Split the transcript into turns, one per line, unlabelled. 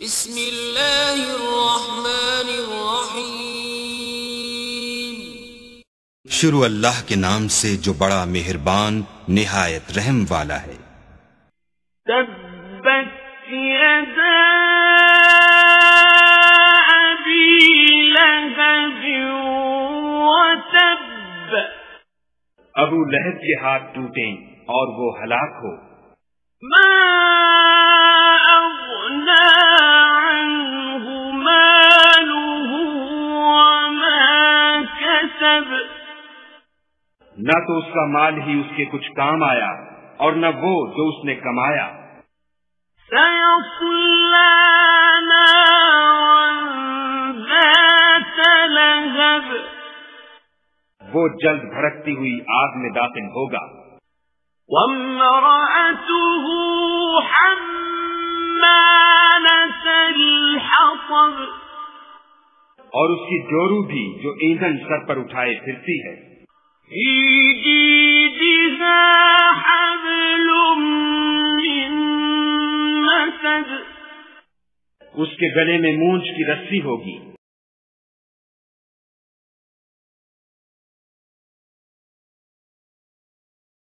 بسم اللہ الرحمن الرحیم۔
شروع اللہ کے نام سے جو بڑا مہربان نہایت رحم والا ہے۔
تبت یدا ابی لہب وتب،
ابو لہب کے ہاتھ ٹوٹیں اور وہ ہلاک ہو۔
ما اغنی عنہ مالہ وما کسب،
نہ تو اس کا مال ہی اس کے کچھ کام آیا اور نہ وہ جو اس نے کمایا۔
سیصلی نارا ذات لہب،
وہ جلد بھڑکتی ہوئی آگ میں داخل ہوگا۔
وامرأته حمالة الحطب،
اور اس کی جورو بھی جو ایندھن سر پر اٹھائے پھرتی ہے۔
في جيدها حبل من مسد،
اس کے گلے میں مونچھ کی رسی ہوگی۔